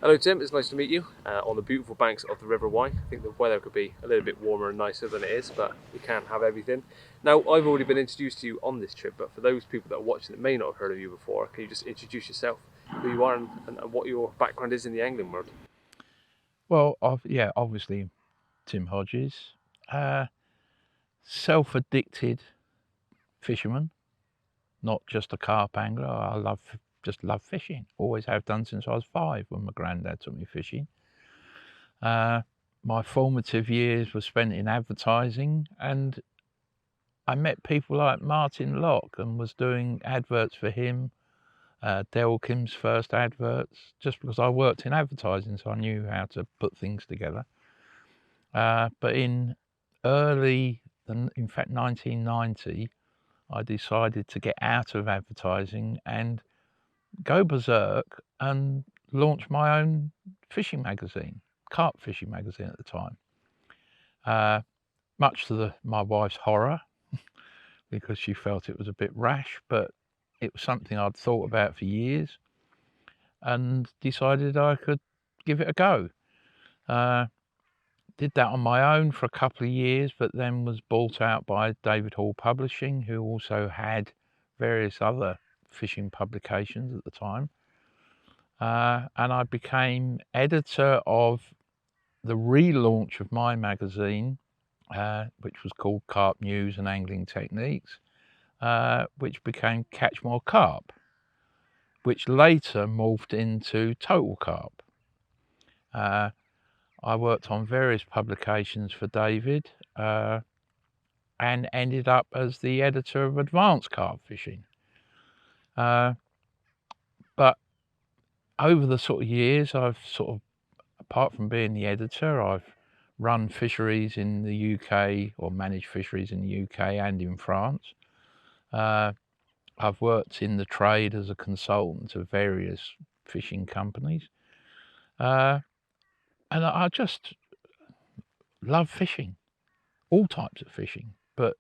Hello Tim, it's nice to meet you on the beautiful banks of the River Wye. I think the weather could be a little bit warmer and nicer than it is, but we can't have everything. Now, I've already been introduced to you on this trip, but for those people that are watching that may not have heard of you before, can you just introduce yourself, who you are and what your background is in the angling world? Well, obviously Tim Hodges, uh, self-addicted fisherman, not just a carp angler. Just love fishing. Always have done since I was 5 when my granddad took me fishing. My formative years were spent in advertising, and I met people like Martin Locke and was doing adverts for him. Delkim's first adverts, just because I worked in advertising, so I knew how to put things together. But in in fact, 1990, I decided to get out of advertising and go berserk and launch my own fishing magazine, carp fishing magazine at the time. Much to my wife's horror, because she felt it was a bit rash, but it was something I'd thought about for years and decided I could give it a go. Did that on my own for a couple of years, but then was bought out by David Hall Publishing, who also had various other fishing publications at the time. And I became editor of the relaunch of my magazine, which was called Carp News and Angling Techniques, which became Catch More Carp, which later morphed into Total Carp. I worked on various publications for David and ended up as the editor of Advanced Carp Fishing. But over the sort of years, apart from being the editor, I've run fisheries in the UK, or managed fisheries in the UK and in France. I've worked in the trade as a consultant to various fishing companies. And I just love fishing, all types of fishing, but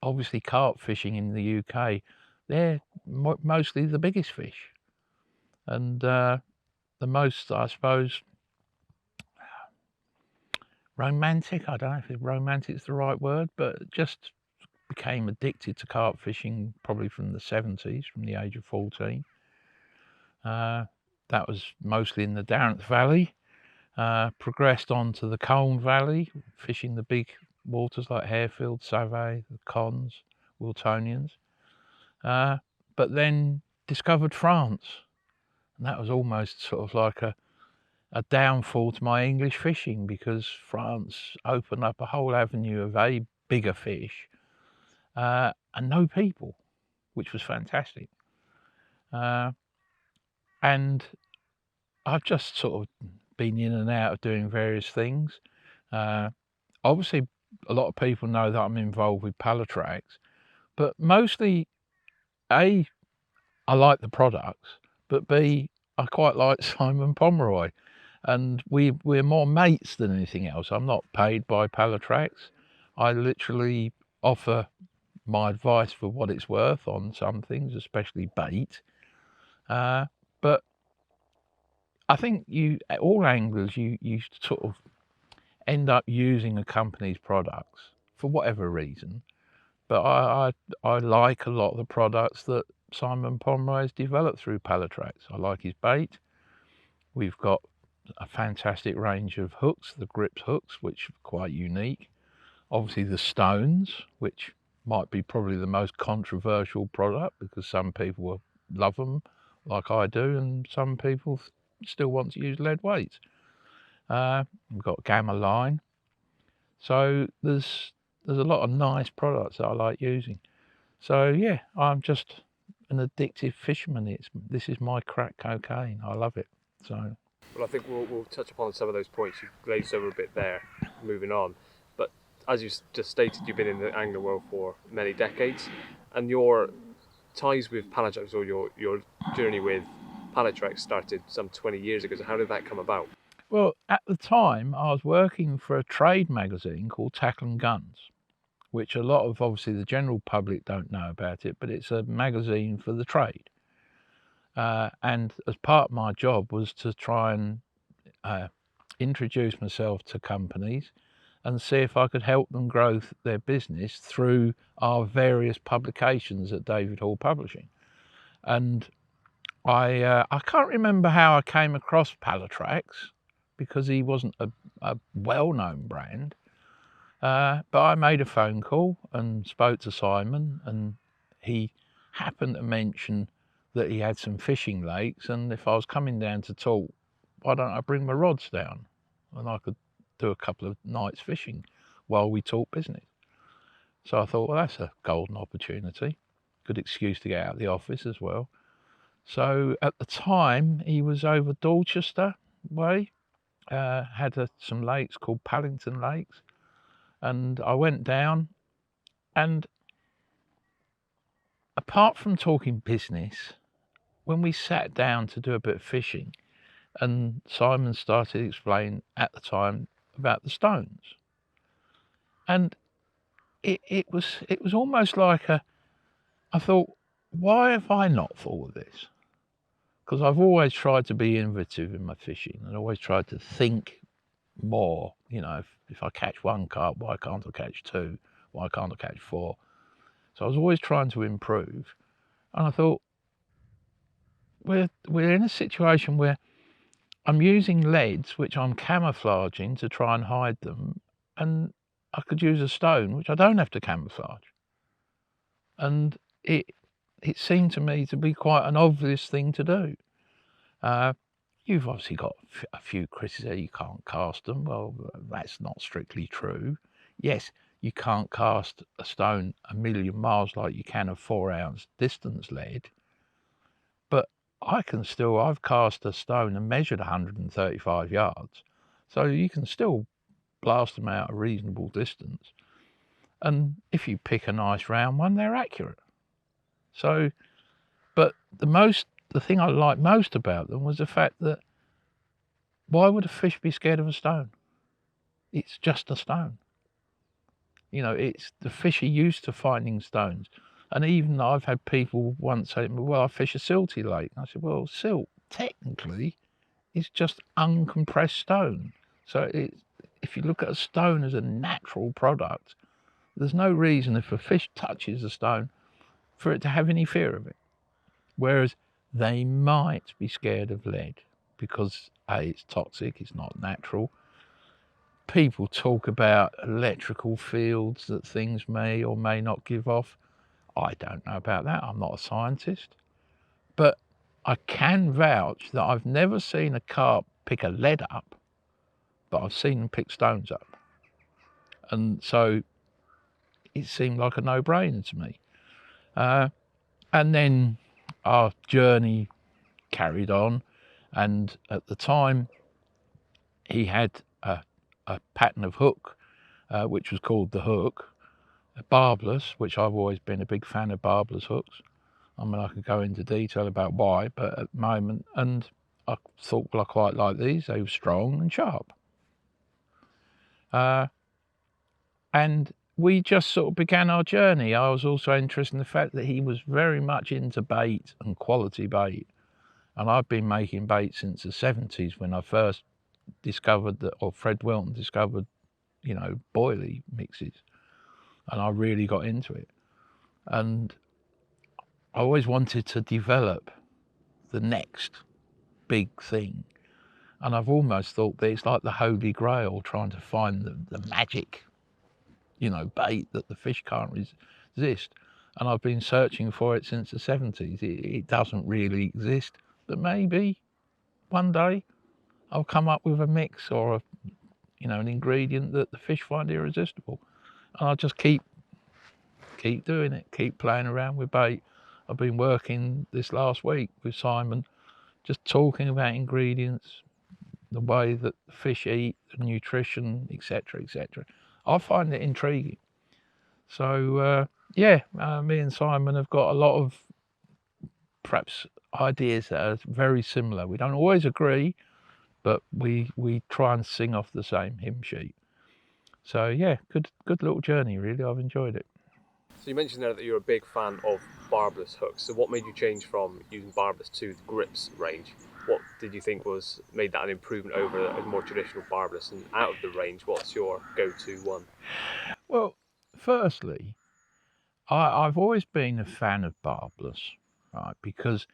obviously carp fishing in the UK, they're mostly the biggest fish. And the most, I suppose, romantic, I don't know if romantic is the right word, but just became addicted to carp fishing probably from the 70s, from the age of 14. That was mostly in the Darent Valley. Progressed on to the Colne Valley, fishing the big waters like Harefield, Savay, the Cons, Wiltonians. But then discovered France, and that was almost sort of like a downfall to my English fishing, because France opened up a whole avenue of bigger fish and no people, which was fantastic. And I've just sort of been in and out of doing various things. Obviously, a lot of people know that I'm involved with Pallatrax, but mostly, A, I like the products, but B, I quite like Simon Pomeroy, and we're more mates than anything else. I'm not paid by Pallatrax. I literally offer my advice for what it's worth on some things, especially bait. But I think all anglers, you sort of end up using a company's products for whatever reason. But I like a lot of the products that Simon Pomeroy has developed through Pallatrax. I like his bait. We've got a fantastic range of hooks, the grips hooks, which are quite unique. Obviously the stones, which might be probably the most controversial product, because some people will love them like I do, and some people still want to use lead weights. We've got Gamma line. So there's a lot of nice products that I like using. So yeah, I'm just an addictive fisherman. This is my crack cocaine. I love it. So Well, I think we'll touch upon some of those points. You've glazed over a bit there, moving on. But as you just stated, you've been in the angling world for many decades, and your ties with Pallatrax, or your journey with Pallatrax, started some 20 years ago. So how did that come about? well, at the time I was working for a trade magazine called Tackle and Guns, which a lot of obviously the general public don't know about it, but it's a magazine for the trade. And as part of my job was to try and introduce myself to companies and see if I could help them grow their business through our various publications at David Hall Publishing. And I can't remember how I came across Pallatrax, because he wasn't a well-known brand. But I made a phone call and spoke to Simon, and he happened to mention that he had some fishing lakes, and if I was coming down to talk, why don't I bring my rods down and I could do a couple of nights fishing while we talk business. So I thought, well, that's a golden opportunity. Good excuse to get out of the office as well. So at the time, he was over Dorchester way, had some lakes called Paddington Lakes, and I went down, and apart from talking business, when we sat down to do a bit of fishing, and Simon started explaining at the time about the stones, and it was almost like I thought, why have I not thought of this? Because I've always tried to be innovative in my fishing, and always tried to think more. You know, if I catch one carp, why can't I catch two? Why can't I catch four? So I was always trying to improve, and I thought, we're in a situation where I'm using leads, which I'm camouflaging to try and hide them, and I could use a stone, which I don't have to camouflage. And it seemed to me to be quite an obvious thing to do. You've obviously got a few critics there, you can't cast them. Well, that's not strictly true. Yes, you can't cast a stone 1,000,000 miles like you can a 4-ounce distance lead, but I've cast a stone and measured 135 yards, so you can still blast them out a reasonable distance. And if you pick a nice round one, they're accurate. So, but the thing I liked most about them was the fact that, why would a fish be scared of a stone? It's just a stone. You know, it's the fish are used to finding stones. And even I've had people once say, well, I fish a silty lake. And I said, well, silt technically is just uncompressed stone. So if you look at a stone as a natural product, there's no reason if a fish touches a stone for it to have any fear of it. Whereas they might be scared of lead because A, it's toxic, it's not natural. People talk about electrical fields that things may or may not give off. I don't know about that. I'm not a scientist. But I can vouch that I've never seen a carp pick a lead up, but I've seen them pick stones up. And so it seemed like a no-brainer to me. And then our journey carried on, and at the time he had a pattern of hook, which was called the Hook, barbless, which I've always been a big fan of barbless hooks. I mean, I could go into detail about why, but at the moment, and I thought, well, I quite like these. They were strong and sharp. And we just sort of began our journey. I was also interested in the fact that he was very much into bait and quality bait. And I've been making bait since the 70s, when I first discovered that, or Fred Wilton discovered, you know, boilie mixes. And I really got into it. And I always wanted to develop the next big thing. And I've almost thought that it's like the Holy Grail, trying to find the magic, you know, bait that the fish can't resist. And I've been searching for it since the 70s. It doesn't really exist, but maybe one day I'll come up with a mix or an ingredient that the fish find irresistible. And I'll just keep doing it, keep playing around with bait. I've been working this last week with Simon, just talking about ingredients, the way that the fish eat, the nutrition, etc., etc. I find it intriguing. So me and Simon have got a lot of perhaps ideas that are very similar. We don't always agree, but we try and sing off the same hymn sheet. So yeah, good little journey really. I've enjoyed it. So you mentioned there that you're a big fan of barbless hooks. So what made you change from using barbless to the grips range? did you think made that an improvement over a more traditional barbless? And out of the range, what's your go-to one? Well, firstly, I've always been a fan of barbless, right? Because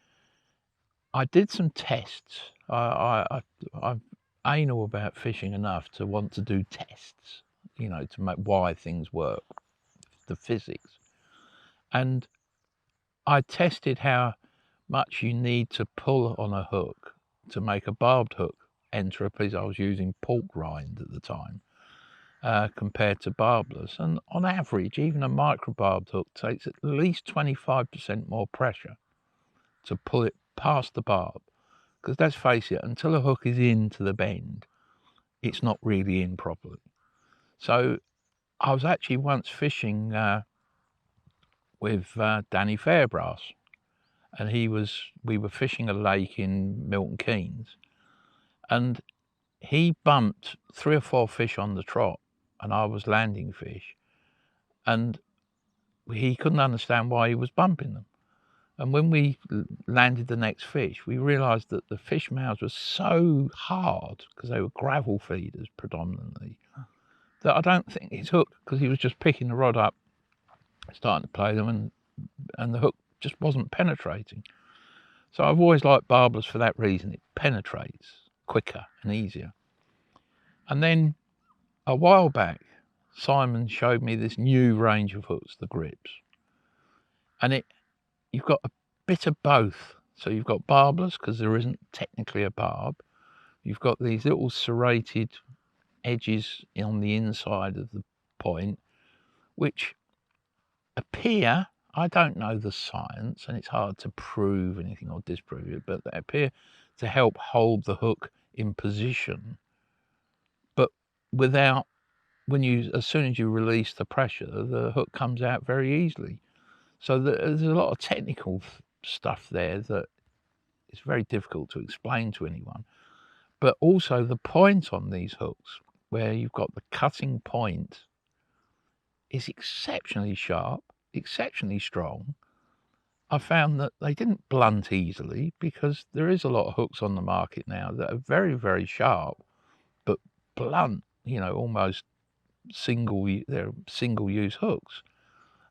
I did some tests. I'm anal about fishing enough to want to do tests, to make why things work, the physics. And I tested how much you need to pull on a hook to make a barbed hook enter a piece. I was using pork rind at the time compared to barbless. And on average, even a micro barbed hook takes at least 25% more pressure to pull it past the barb. Because let's face it, until a hook is into the bend, it's not really in properly. So I was actually once fishing with Danny Fairbrass, and we were fishing a lake in Milton Keynes, and he bumped 3 or 4 fish on the trot, and I was landing fish, and he couldn't understand why he was bumping them. And when we landed the next fish, we realised that the fish mouths were so hard, because they were gravel feeders predominantly, that I don't think he's hooked, because he was just picking the rod up, starting to play them, and the hook just wasn't penetrating. So I've always liked barbless for that reason. It penetrates quicker and easier. And then a while back, Simon showed me this new range of hooks, the grips. And you've got a bit of both. So you've got barbless, because there isn't technically a barb. You've got these little serrated edges on the inside of the point, which appear, I don't know the science, and it's hard to prove anything or disprove it, but they appear to help hold the hook in position, but without, as soon as you release the pressure, the hook comes out very easily. So there's a lot of technical stuff there that is very difficult to explain to anyone. But also the point on these hooks, where you've got the cutting point, is exceptionally sharp, exceptionally strong. I found that they didn't blunt easily, because there is a lot of hooks on the market now that are very, very sharp, but blunt, almost they're single-use hooks.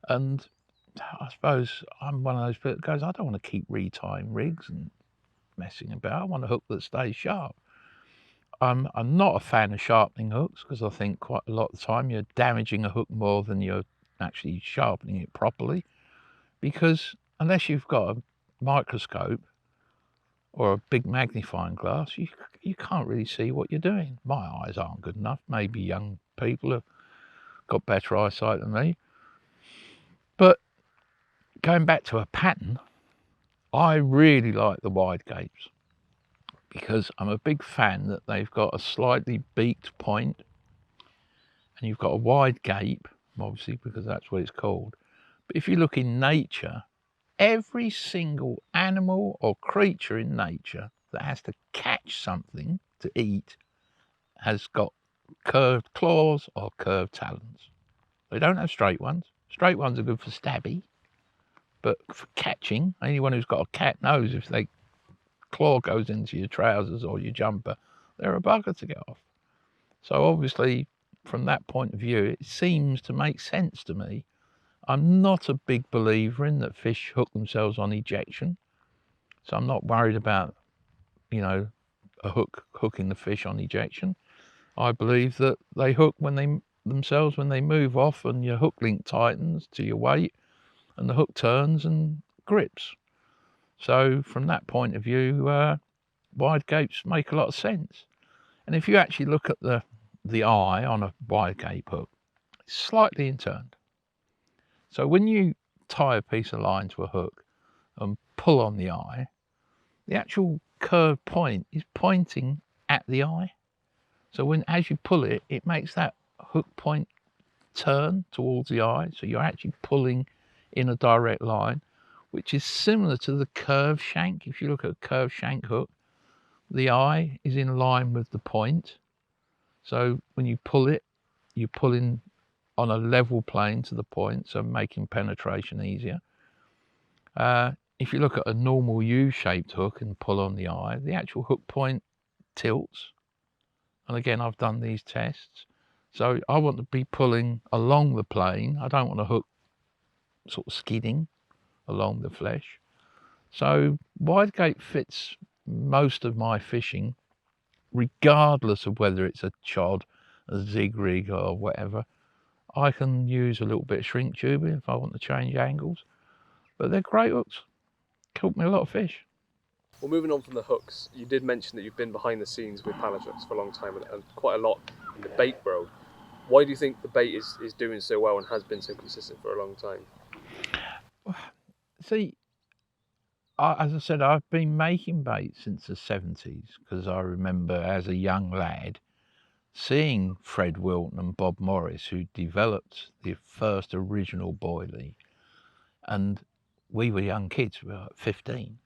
And I suppose I'm one of those people that goes, I don't want to keep retying rigs and messing about. I want a hook that stays sharp. I'm not a fan of sharpening hooks, because I think quite a lot of the time you're damaging a hook more than you're actually sharpening it properly, because unless you've got a microscope or a big magnifying glass, you can't really see what you're doing. My eyes aren't good enough. Maybe young people have got better eyesight than me. But going back to a pattern, I really like the wide gapes, because I'm a big fan that they've got a slightly beaked point, and you've got a wide gape, obviously, because that's what it's called. But if you look in nature, every single animal or creature in nature that has to catch something to eat has got curved claws or curved talons. They don't have straight ones. Straight ones are good for stabby, but for catching, anyone who's got a cat knows if they claw goes into your trousers or your jumper, they're a bugger to get off. So obviously, from that point of view, it seems to make sense to me. I'm not a big believer in that fish hook themselves on ejection, so I'm not worried about, a hook hooking the fish on ejection. I believe that they hook when they move off, and your hook link tightens to your weight, and the hook turns and grips. So from that point of view, wide gapes make a lot of sense. And if you actually look at the eye on a wide gape hook, it's slightly inturned. So when you tie a piece of line to a hook and pull on the eye, the actual curved point is pointing at the eye. So as you pull it, it makes that hook point turn towards the eye. So you're actually pulling in a direct line, which is similar to the curved shank. If you look at a curved shank hook, the eye is in line with the point. So when you pull it, you pull in on a level plane to the point, so making penetration easier. if you look at a normal U-shaped hook and pull on the eye, the actual hook point tilts. And again, I've done these tests. So I want to be pulling along the plane. I don't want a hook sort of skidding along the flesh. So wide gape fits most of my fishing, regardless of whether it's a chod, a zig rig or whatever. I can use a little bit of shrink tubing if I want to change angles, but they're great hooks. Caught me a lot of fish. Well, moving on from the hooks, you did mention that you've been behind the scenes with Pallatrax for a long time and quite a lot in the bait world. Why do you think the bait is doing so well and has been so consistent for a long time? See, as I said, I've been making bait since the 70s because I remember as a young lad seeing Fred Wilton and Bob Morris, who developed the first original boilie, and we were young kids, we were like 15,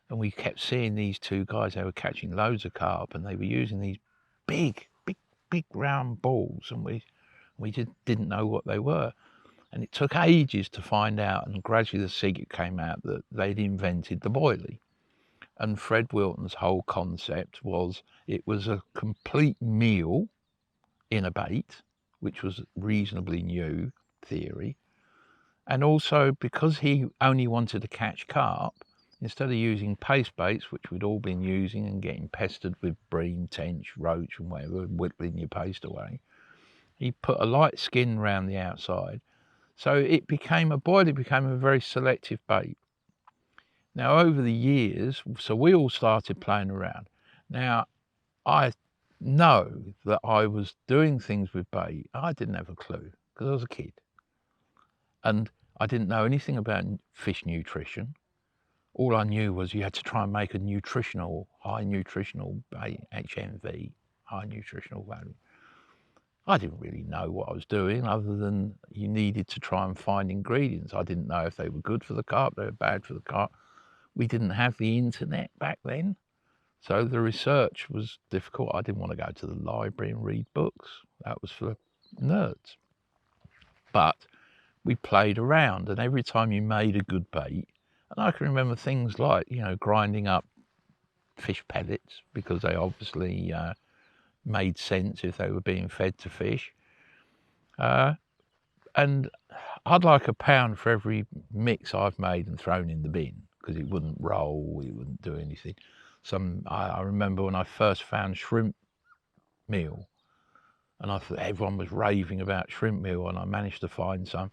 and we kept seeing these two guys. They were catching loads of carp and they were using these big round balls, and we just didn't know what they were. And it took ages to find out, and gradually the secret came out that they'd invented the boilie. And Fred Wilton's whole concept was it was a complete meal in a bait, which was reasonably new theory. And also because he only wanted to catch carp, instead of using paste baits, which we'd all been using and getting pestered with bream, tench, roach and whatever, whittling your paste away, he put a light skin around the outside. So it became a very selective bait. Now, over the years, so we all started playing around. Now, I know that I was doing things with bait. I didn't have a clue because I was a kid. And I didn't know anything about fish nutrition. All I knew was you had to try and make a high nutritional bait, HMV, high nutritional value. I didn't really know what I was doing other than you needed to try and find ingredients. I didn't know if they were good for the carp, they were bad for the carp. We didn't have the internet back then, so the research was difficult. I didn't want to go to the library and read books. That was for nerds. But we played around, and every time you made a good bait, and I can remember things like, grinding up fish pellets because they obviously made sense if they were being fed to fish. And I'd like £1 for every mix I've made and thrown in the bin because it wouldn't roll, it wouldn't do anything. I remember when I first found shrimp meal, and I thought everyone was raving about shrimp meal, and I managed to find some,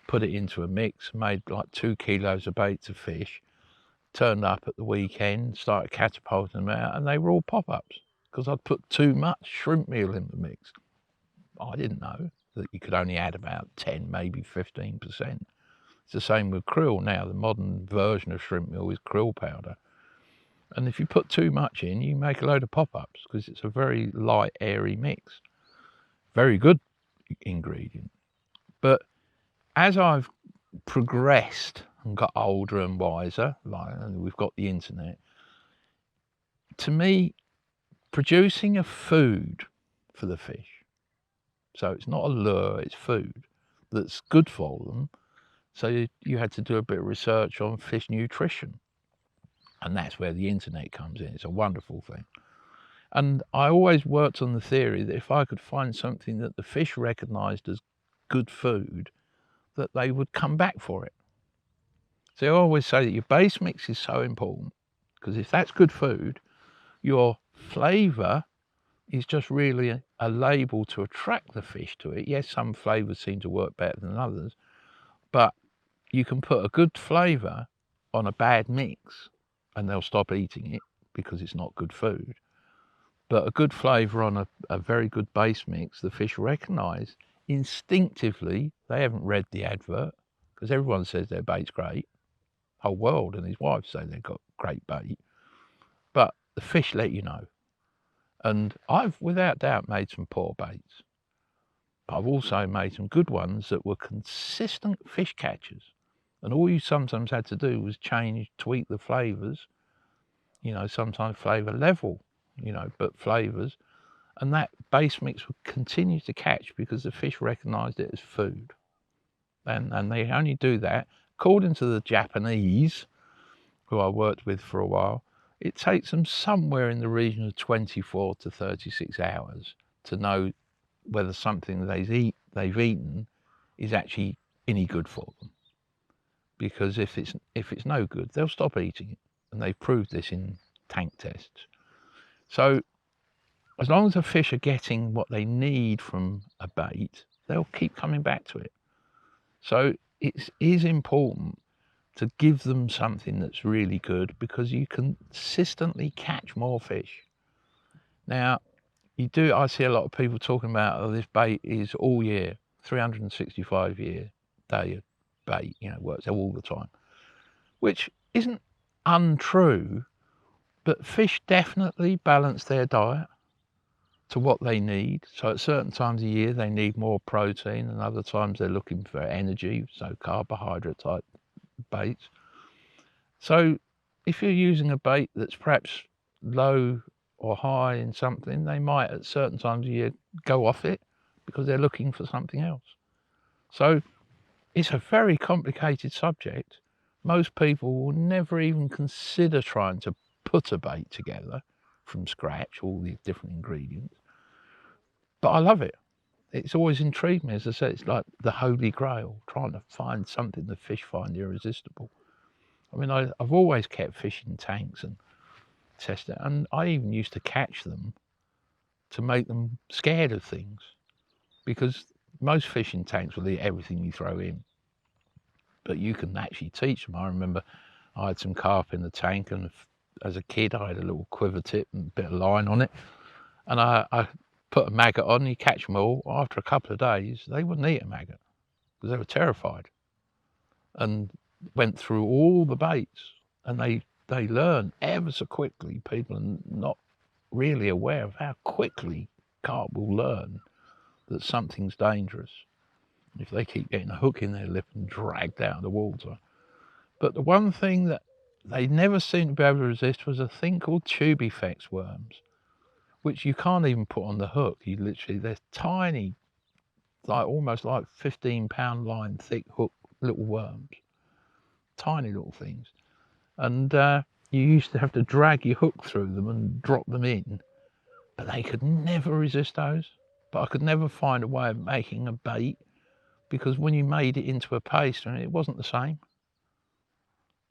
put it into a mix, made like 2 kilos of bait to fish, turned up at the weekend, started catapulting them out, and they were all pop-ups because I'd put too much shrimp meal in the mix. I didn't know that you could only add about 10, maybe 15%. It's the same with krill now. The modern version of shrimp meal is krill powder. And if you put too much in, you make a load of pop-ups because it's a very light, airy mix. Very good ingredient. But as I've progressed and got older and wiser, and we've got the internet, to me, producing a food for the fish, so it's not a lure, it's food that's good for them. So you had to do a bit of research on fish nutrition. And that's where the internet comes in. It's a wonderful thing. And I always worked on the theory that if I could find something that the fish recognized as good food, that they would come back for it. So I always say that your base mix is so important because if that's good food, your flavor is just really a label to attract the fish to it. Yes, some flavors seem to work better than others, but you can put a good flavor on a bad mix and they'll stop eating it because it's not good food. But a good flavor on a very good base mix, the fish recognize instinctively. They haven't read the advert because everyone says their bait's great. The whole world and his wife say they've got great bait, but the fish let you know. And I've without doubt made some poor baits. I've also made some good ones that were consistent fish catchers. And all you sometimes had to do was tweak the flavors, sometimes flavor level, but flavors. And that base mix would continue to catch because the fish recognized it as food. And they only do that, according to the Japanese, who I worked with for a while, it takes them somewhere in the region of 24 to 36 hours to know whether something they've eaten is actually any good for them. Because if it's no good, they'll stop eating it, and they've proved this in tank tests. So as long as the fish are getting what they need from a bait, they'll keep coming back to it. So it is important to give them something that's really good, because you consistently catch more fish. Now, I see a lot of people talking about, oh, this bait is all year, 365 year day bait, works all the time, which isn't untrue, but fish definitely balance their diet to what they need. So at certain times of year, they need more protein, and other times they're looking for energy, so carbohydrate type baits. So if you're using a bait that's perhaps low or high in something, they might at certain times of year go off it because they're looking for something else. So it's a very complicated subject. Most people will never even consider trying to put a bait together from scratch, all the different ingredients. But I love it. It's always intrigued me. As I said, it's like the holy grail, trying to find something the fish find irresistible. I mean, I've always kept fish in tanks and tested, and I even used to catch them to make them scared of things, because most fish in tanks will eat everything you throw in, but you can actually teach them. I remember I had some carp in the tank, and as a kid I had a little quiver tip and a bit of line on it, and I put a maggot on, and you catch them all. After a couple of days, they wouldn't eat a maggot because they were terrified, and went through all the baits, and they learn ever so quickly. People are not really aware of how quickly carp will learn that something's dangerous if they keep getting a hook in their lip and dragged out of the water. But the one thing that they never seemed to be able to resist was a thing called tube effects worms, which you can't even put on the hook. They're tiny, like almost like 15-pound line thick hook little worms, tiny little things. And you used to have to drag your hook through them and drop them in, but they could never resist those. But I could never find a way of making a bait, because when you made it into a paste, it wasn't the same.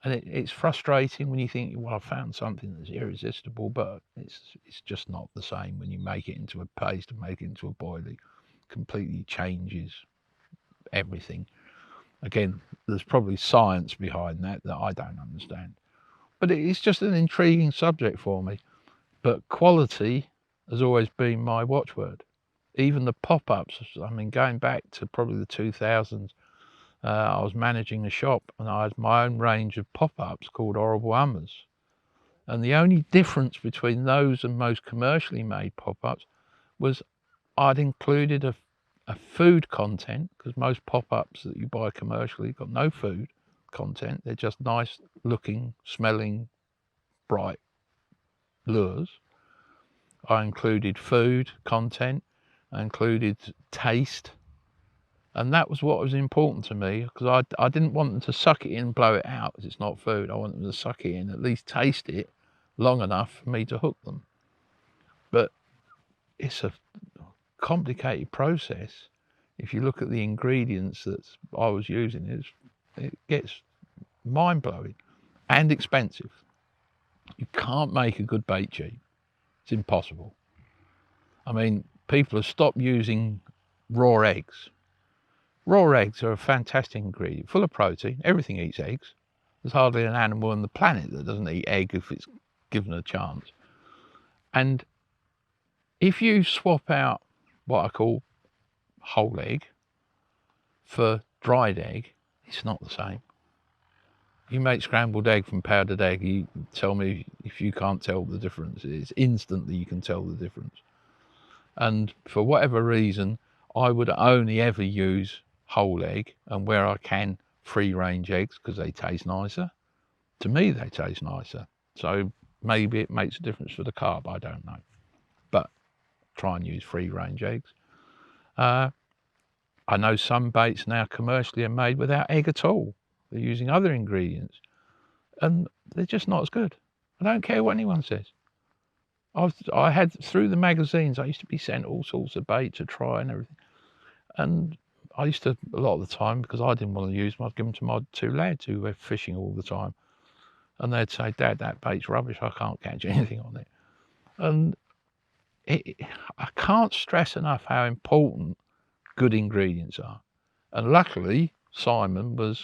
And it's frustrating when you think, well, I found something that's irresistible, but it's just not the same when you make it into a paste and make it into a boil. It completely changes everything. Again, there's probably science behind that I don't understand. But it's just an intriguing subject for me. But quality has always been my watchword. Even the pop-ups, I mean, going back to probably the 2000s, I was managing a shop, and I had my own range of pop-ups called Horrible Hummers. And the only difference between those and most commercially made pop-ups was I'd included a food content, because most pop-ups that you buy commercially got no food content. They're just nice looking, smelling, bright lures. I included food content, I included taste, and that was what was important to me, because I didn't want them to suck it in and blow it out, because it's not food. I want them to suck it in, at least taste it long enough for me to hook them. But it's a complicated process. If you look at the ingredients that I was using, it gets mind-blowing and expensive. You can't make a good bait cheap. It's impossible. I mean, people have stopped using raw eggs. Raw eggs are a fantastic ingredient, full of protein. Everything eats eggs. There's hardly an animal on the planet that doesn't eat egg if it's given a chance. And if you swap out what I call whole egg for dried egg, it's not the same. You make scrambled egg from powdered egg, you tell me if you can't tell the difference. It's instantly you can tell the difference. And for whatever reason, I would only ever use whole egg, and where I can, free range eggs, because they taste nicer. To me, they taste nicer. So maybe it makes a difference for the carp, I don't know. But try and use free range eggs. I know some baits now commercially are made without egg at all. They're using other ingredients. And they're just not as good. I don't care what anyone says. I had, through the magazines, I used to be sent all sorts of bait to try and everything. And I used to, a lot of the time, because I didn't want to use them, I'd give them to my two lads who were fishing all the time. And they'd say, Dad, that bait's rubbish, I can't catch anything on it. And I can't stress enough how important good ingredients are. And luckily, Simon was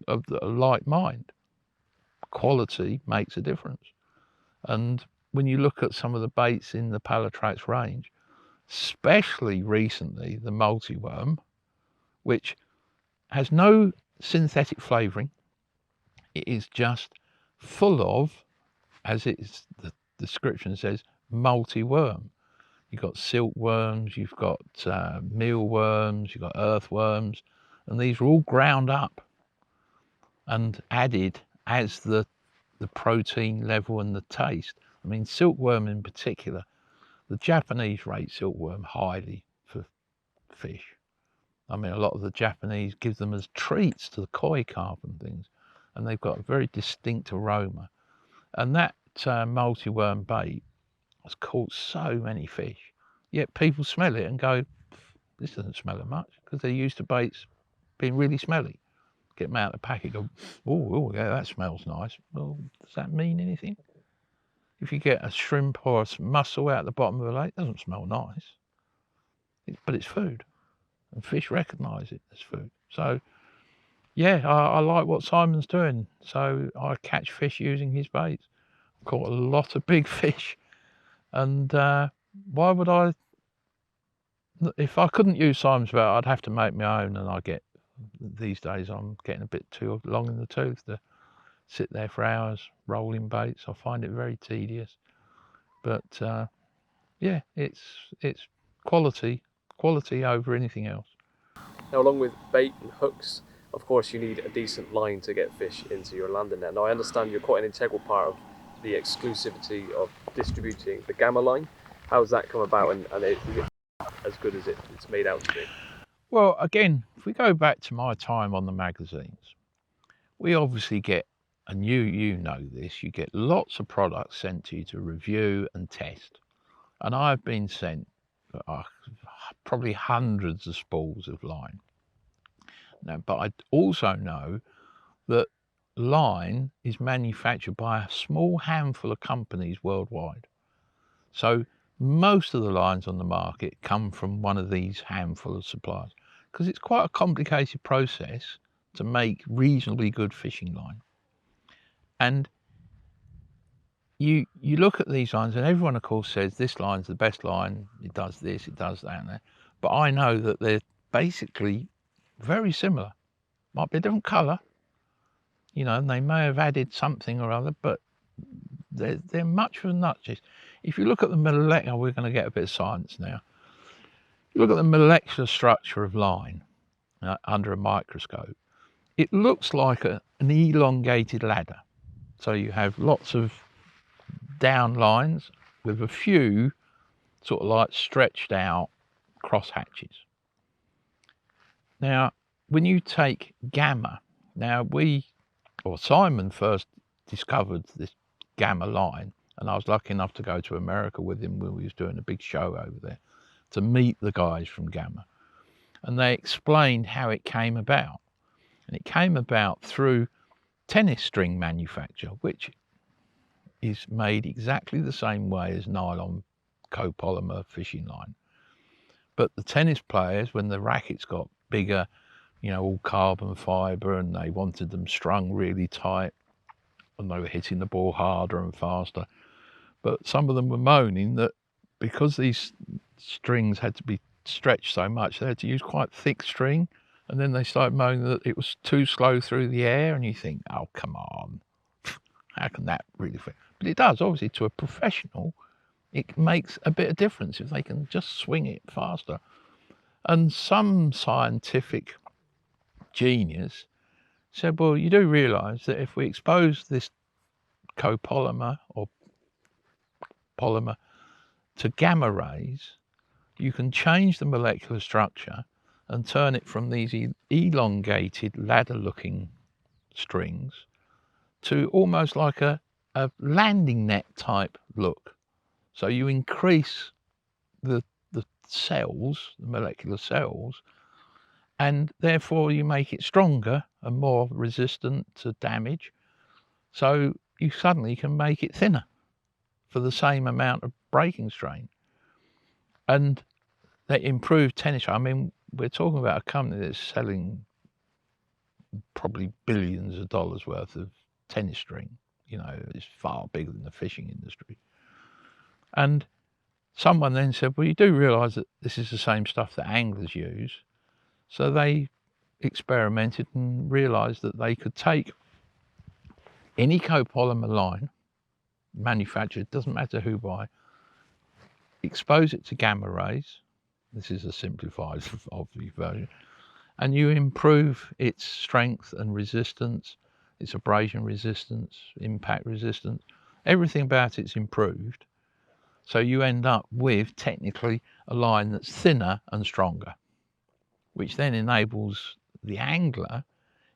of a like mind. Quality makes a difference. And when you look at some of the baits in the Pallatrax range, especially recently the multi-worm, which has no synthetic flavouring, it is just full of, as it's the description says, multi-worm. You've got silkworms, you've got mealworms, you've got earthworms, and these are all ground up and added as the protein level and the taste. I mean, silkworm in particular, the Japanese rate silkworm highly for fish. I mean, a lot of the Japanese give them as treats to the koi carp and things, and they've got a very distinct aroma. And that multi-worm bait has caught so many fish, yet people smell it and go, this doesn't smell of much, because they're used to baits being really smelly. Get them out of the packet, go, oh, yeah, that smells nice. Well, does that mean anything? If you get a shrimp or a mussel out the bottom of a lake, it doesn't smell nice, but it's food, and fish recognise it as food. So, yeah, I like what Simon's doing. So I catch fish using his baits. Caught a lot of big fish, and why would I? If I couldn't use Simon's bait, I'd have to make my own, and I get, these days I'm getting a bit too long in the tooth to sit there for hours rolling baits. I find it very tedious, but yeah, it's quality over anything else. Now, along with bait and hooks, of course, you need a decent line to get fish into your landing net. Now, I understand you're quite an integral part of the exclusivity of distributing the Gamma line. How has that come about, and is it as good as it's made out to be? Well, again, if we go back to my time on the magazines, we obviously get, and you know this, you get lots of products sent to you to review and test. And I've been sent probably hundreds of spools of line. Now, but I also know that line is manufactured by a small handful of companies worldwide. So most of the lines on the market come from one of these handful of suppliers, because it's quite a complicated process to make reasonably good fishing line. And you look at these lines, and everyone of course says this line's the best line, it does this, it does that, and that. But I know that they're basically very similar. Might be a different colour, you know, and they may have added something or other, but they're much of a nutcase. If you look at the molecular, we're going to get a bit of science now. You look at the molecular structure of line under a microscope, it looks like an elongated ladder. So you have lots of down lines with a few sort of like stretched out cross hatches. Now, when you take Gamma, now Simon first discovered this Gamma line, and I was lucky enough to go to America with him when we was doing a big show over there to meet the guys from Gamma. And they explained how it came about. And it came about through tennis string manufacture, which is made exactly the same way as nylon copolymer fishing line. But the tennis players, when the rackets got bigger, you know, all carbon fibre, and they wanted them strung really tight, and they were hitting the ball harder and faster. But some of them were moaning that because these strings had to be stretched so much, they had to use quite thick string. And then they started moaning that it was too slow through the air. And you think, oh, come on, how can that really fit? But it does, obviously, to a professional, it makes a bit of difference if they can just swing it faster. And some scientific genius said, well, you do realise that if we expose this copolymer or polymer to gamma rays, you can change the molecular structure and turn it from these elongated ladder-looking strings to almost like a landing net type look. So you increase the cells, the molecular cells, and therefore you make it stronger and more resistant to damage. So you suddenly can make it thinner for the same amount of breaking strain. And that improved tennis. I mean, we're talking about a company that's selling probably billions of dollars worth of tennis string. You know, it's far bigger than the fishing industry. And someone then said, well, you do realise that this is the same stuff that anglers use. So they experimented and realised that they could take any copolymer line, manufactured, doesn't matter who by, expose it to gamma rays. This is a simplified obvious version. And you improve its strength and resistance, its abrasion resistance, impact resistance. Everything about it's improved. So you end up with technically a line that's thinner and stronger, which then enables the angler,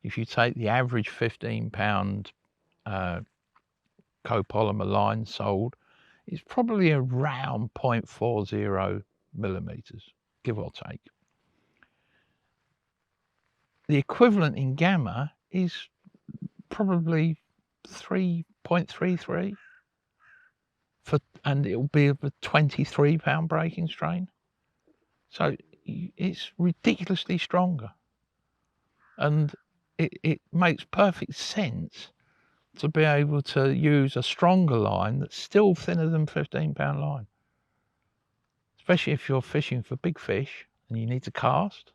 if you take the average 15-pound copolymer line sold, it's probably around 0.40 millimeters, give or take. The equivalent in gamma is probably 3.33 and it'll be a 23-pound breaking strain. So it's ridiculously stronger. And it makes perfect sense to be able to use a stronger line that's still thinner than 15-pound line. Especially if you're fishing for big fish and you need to cast.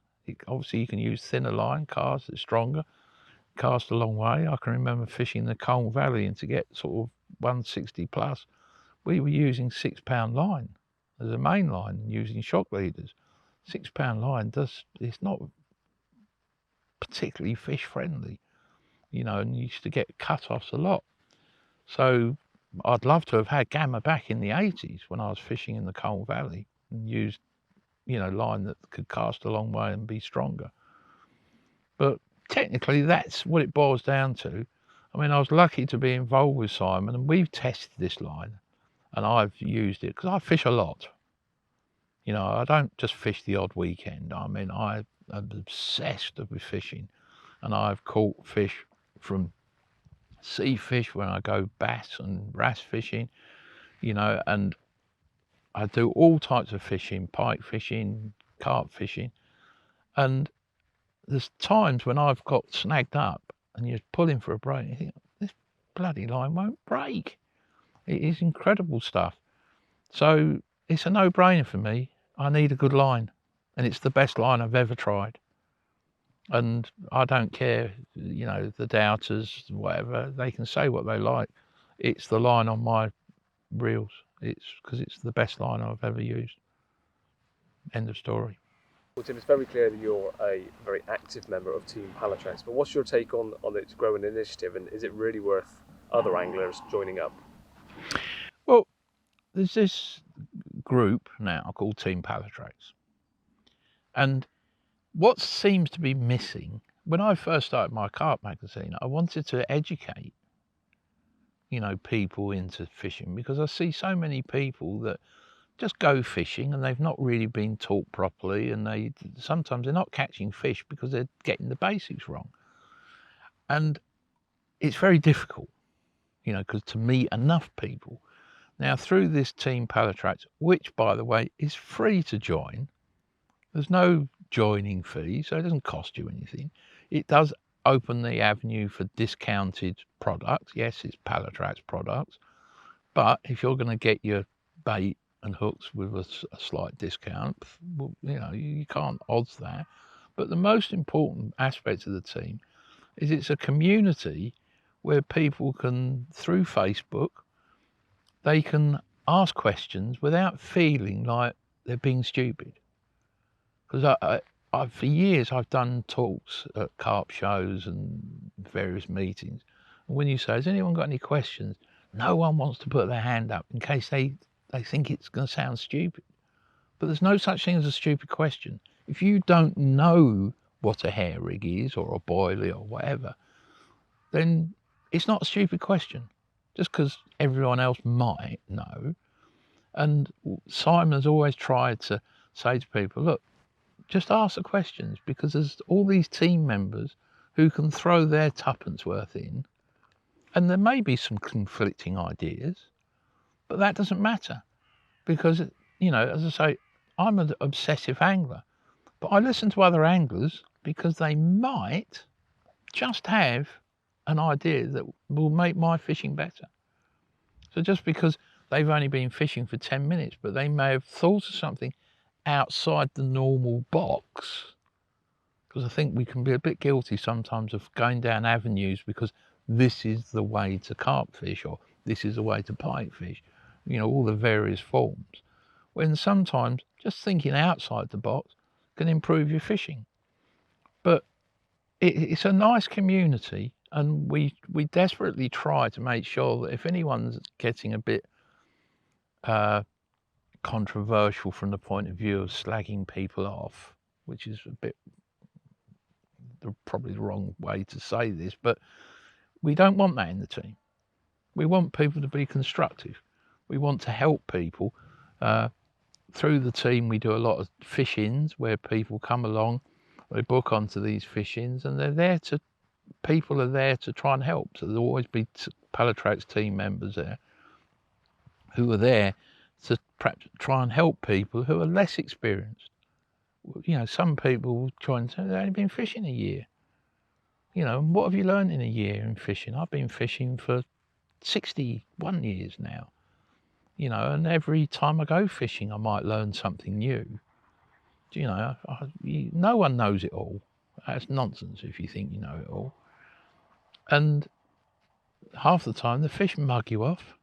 Obviously you can use thinner line, cast it's stronger, cast a long way. I can remember fishing the Colne Valley, and to get sort of 160 plus, we were using 6-pound line as a main line, using shock leaders. 6-pound line it's not particularly fish friendly, you know, and you used to get cut-offs a lot. So I'd love to have had gamma back in the 80s when I was fishing in the Colne Valley and used, you know, line that could cast a long way and be stronger. But technically that's what it boils down to. I mean, I was lucky to be involved with Simon, and we've tested this line and I've used it because I fish a lot. You know, I don't just fish the odd weekend. I mean, I'm obsessed with fishing, and I've caught fish from sea fish when I go bass and wrasse fishing, you know, and I do all types of fishing, pike fishing, carp fishing. And there's times when I've got snagged up and you're pulling for a break and you think, this bloody line won't break. It is incredible stuff. So it's a no-brainer for me. I need a good line, and it's the best line I've ever tried. And I don't care, you know, the doubters, whatever, they can say what they like. It's the line on my reels. It's because it's the best line I've ever used. End of story. Well, Tim, it's very clear that you're a very active member of Team Pallatrax, but what's your take on its growing initiative, and is it really worth other anglers joining up? Well, there's this group now called Team Pallatrax. And what seems to be missing, when I first started my carp magazine, I wanted to educate, you know, people into fishing, because I see so many people that just go fishing and they've not really been taught properly, and sometimes they're not catching fish because they're getting the basics wrong. And it's very difficult, you know, because to meet enough people. Now, through this Team Pallatrax, which, by the way, is free to join, there's no joining fee, so it doesn't cost you anything. It does open the avenue for discounted products. Yes, it's Pallatrax products, but if you're going to get your bait and hooks with a slight discount, well, you know, you can't odds that. But the most important aspect of the team is it's a community where people can, through Facebook, they can ask questions without feeling like they're being stupid. Because for years I've done talks at carp shows and various meetings. And when you say, has anyone got any questions? No one wants to put their hand up in case they think it's going to sound stupid. But there's no such thing as a stupid question. If you don't know what a hair rig is or a boilie or whatever, then it's not a stupid question, just because everyone else might know. And Simon's always tried to say to people, look, just ask the questions, because there's all these team members who can throw their tuppence worth in, and there may be some conflicting ideas, but that doesn't matter, because, you know, as I say, I'm an obsessive angler, but I listen to other anglers because they might just have an idea that will make my fishing better. So just because they've only been fishing for 10 minutes, but they may have thought of something outside the normal box, because I think we can be a bit guilty sometimes of going down avenues because this is the way to carp fish, or this is the way to pike fish, you know, all the various forms, when sometimes just thinking outside the box can improve your fishing. But it's a nice community, and we desperately try to make sure that if anyone's getting a bit controversial from the point of view of slagging people off, which is a bit probably the wrong way to say this, but we don't want that in the team. We want people to be constructive. We want to help people. Through the team, we do a lot of fish-ins where people come along, they book onto these fish-ins, and people are there to try and help. So there'll always be Pallatrax team members there who are there to perhaps try and help people who are less experienced. You know, some people try and say they've only been fishing a year. You know, what have you learned in a year in fishing? I've been fishing for 61 years now. You know, and every time I go fishing, I might learn something new. You know, no one knows it all. That's nonsense if you think you know it all. And half the time, the fish mug you off.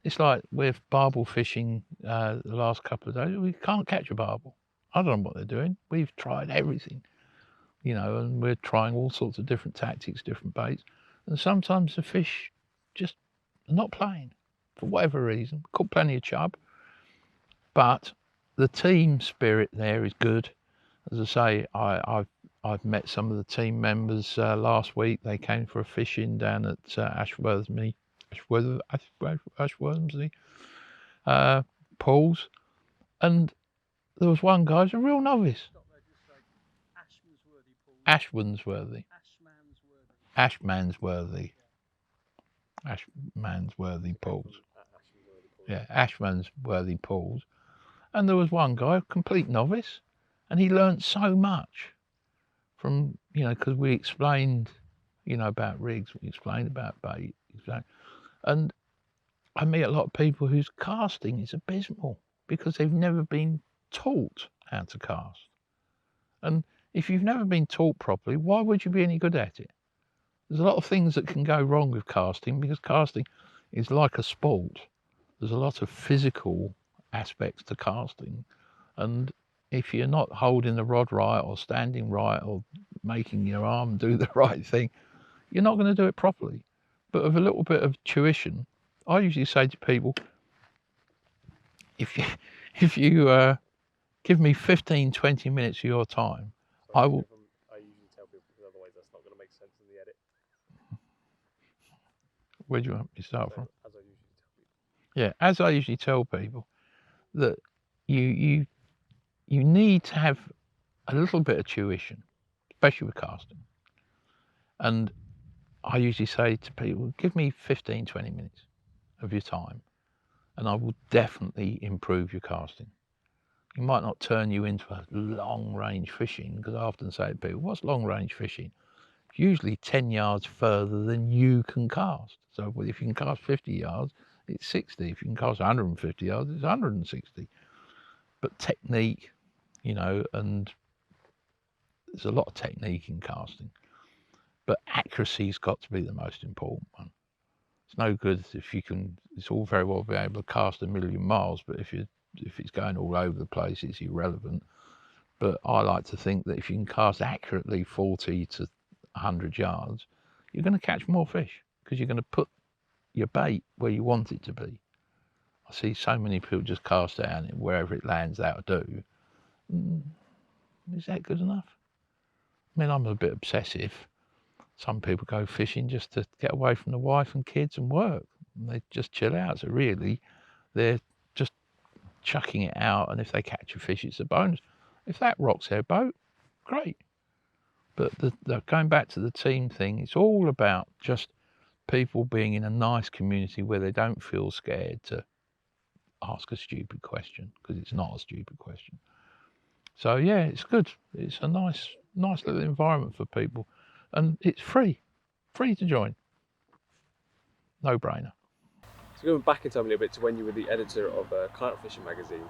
It's like with barbel fishing the last couple of days. We can't catch a barbel. I don't know what they're doing. We've tried everything, you know, and we're trying all sorts of different tactics, different baits. And sometimes the fish just are not playing for whatever reason. Caught plenty of chub, but the team spirit there is good. As I say, I've met some of the team members last week. They came for a fishing down at Ashworthmsey pools, and there was one guy who's a real novice. Ashmansworthy pools. Yeah, Ashmansworthy pools. And there was one guy, a complete novice, and he learnt so much from, you know, because we explained, you know, about rigs, we explained about bait, and I meet a lot of people whose casting is abysmal because they've never been taught how to cast. And if you've never been taught properly, why would you be any good at it? There's a lot of things that can go wrong with casting, because casting is like a sport. There's a lot of physical aspects to casting, and if you're not holding the rod right, or standing right, or making your arm do the right thing, you're not going to do it properly. But with a little bit of tuition, I usually say to people, if you give me 15-20 minutes of your time, I will. I usually tell people, because otherwise that's not going to make sense in the edit. Where do you want me to start from? As I usually tell people. Yeah, as I usually tell people, that you need to have a little bit of tuition, especially with casting. And I usually say to people, give me 15-20 minutes of your time, and I will definitely improve your casting. It might not turn you into a long range fishing, because I often say to people, what's long range fishing? Usually 10 yards further than you can cast. So if you can cast 50 yards, it's 60. If you can cast 150 yards, it's 160. But technique, you know, and there's a lot of technique in casting, but accuracy's got to be the most important one. It's no good if you can, it's all very well being able to cast 1,000,000 miles, but if it's going all over the place, it's irrelevant. But I like to think that if you can cast accurately 40 to 100 yards, you're going to catch more fish, because you're going to put your bait where you want it to be. I see so many people just cast it and wherever it lands, that'll do. Is that good enough? I mean, I'm a bit obsessive, Some people go fishing just to get away from the wife and kids and work. And they just chill out. So really, they're just chucking it out, and if they catch a fish, it's a bonus. If that rocks their boat, great. But going back to the team thing, it's all about just people being in a nice community where they don't feel scared to ask a stupid question, because it's not a stupid question. So yeah, it's good. It's a nice little environment for people, and it's free to join. No brainer. So going back in time a little bit to when you were the editor of a carp fishing magazine,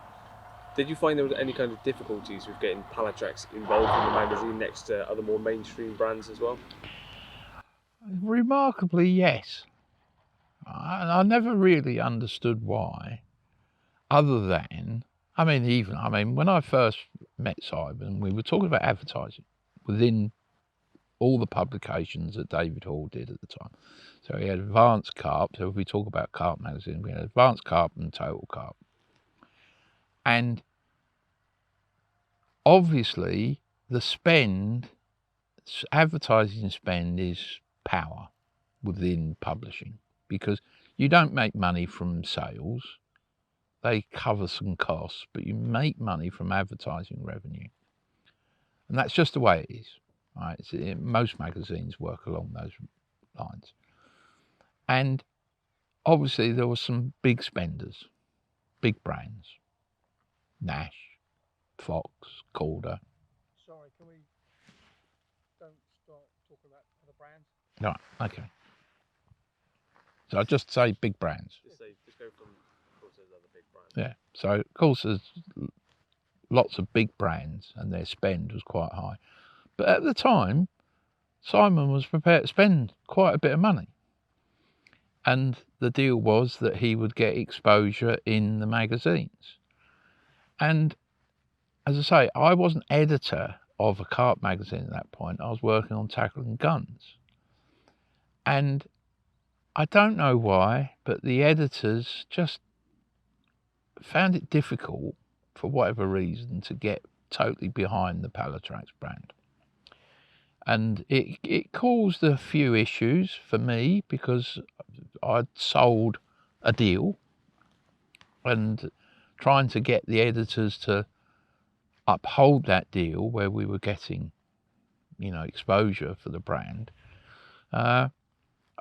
did you find there was any kind of difficulties with getting Pallatrax involved in the magazine next to other more mainstream brands as well? Remarkably, yes. I never really understood why, other than, when I first met Simon, we were talking about advertising within all the publications that David Hall did at the time. So he had Advanced Carp. So if we talk about Carp magazine, we had Advanced Carp and Total Carp. And obviously the advertising spend is power within publishing, because you don't make money from sales. They cover some costs, but you make money from advertising revenue. And that's just the way it is. Right? Most magazines work along those lines. And obviously there were some big spenders, big brands. Nash, Fox, Calder. Sorry, can we don't start talking about other brands? Right, okay. So I just say big brands. Just go from, of course, there's other big brands. Yeah. So of course there's lots of big brands and their spend was quite high. But at the time, Simon was prepared to spend quite a bit of money. And the deal was that he would get exposure in the magazines. And as I say, I wasn't editor of a carp magazine at that point. I was working on Tackle and Guns. And I don't know why, but the editors just found it difficult, for whatever reason, to get totally behind the Pallatrax brand. And it caused a few issues for me, because I'd sold a deal, and trying to get the editors to uphold that deal where we were getting, exposure for the brand. I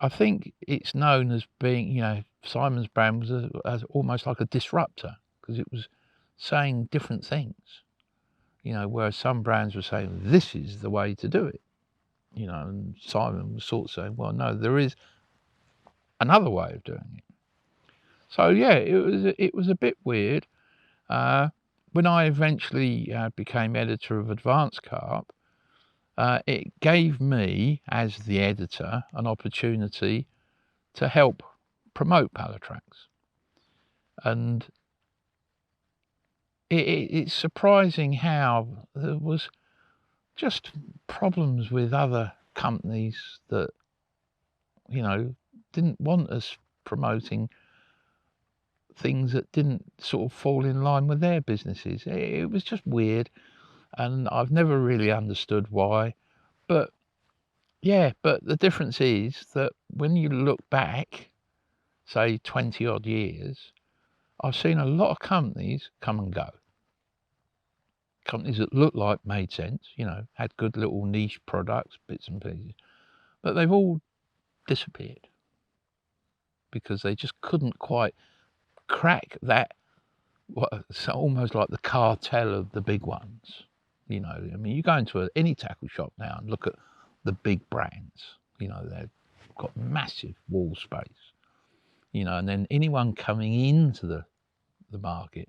think it's known as being, Simon's brand was as almost like a disruptor, because it was saying different things, whereas some brands were saying this is the way to do it, and Simon was sort of saying, well, no, there is another way of doing it. So yeah, it was a bit weird. When I eventually became editor of Advanced Carp, it gave me, as the editor, an opportunity to help promote Pallatrax. And it's surprising how there was just problems with other companies that, didn't want us promoting things that didn't sort of fall in line with their businesses. It was just weird, and I've never really understood why. But the difference is that when you look back, say 20 odd years, I've seen a lot of companies come and go. Companies that looked like made sense, had good little niche products, bits and pieces, but they've all disappeared because they just couldn't quite crack that, it's almost like the cartel of the big ones. You go into any tackle shop now and look at the big brands, they've got massive wall space, and then anyone coming into the market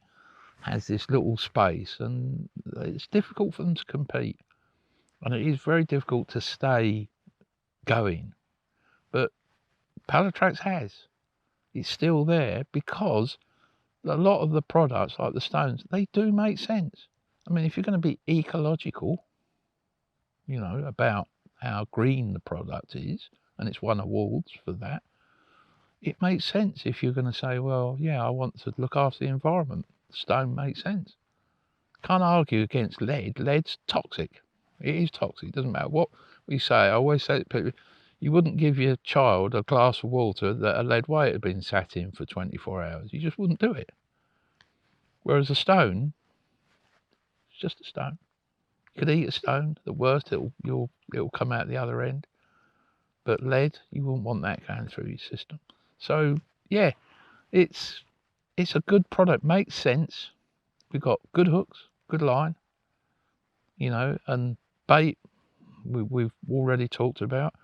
has this little space, and it's difficult for them to compete, and it is very difficult to stay going. But Pallatrax it's still there, because a lot of the products, like the stones, they do make sense. If you're going to be ecological, about how green the product is, and it's won awards for that, it makes sense. If you're going to say, well, yeah, I want to look after the environment, stone makes sense. Can't argue against lead. Lead's toxic. It is toxic. It doesn't matter what I always say to people, you wouldn't give your child a glass of water that a lead weight had been sat in for 24 hours. You just wouldn't do it. Whereas a stone, it's just a stone. You could eat a stone. The worst, it'll come out the other end. But lead, you wouldn't want that going through your system. So yeah, it's a good product. Makes sense. We've got good hooks, good line, and bait we've already talked about,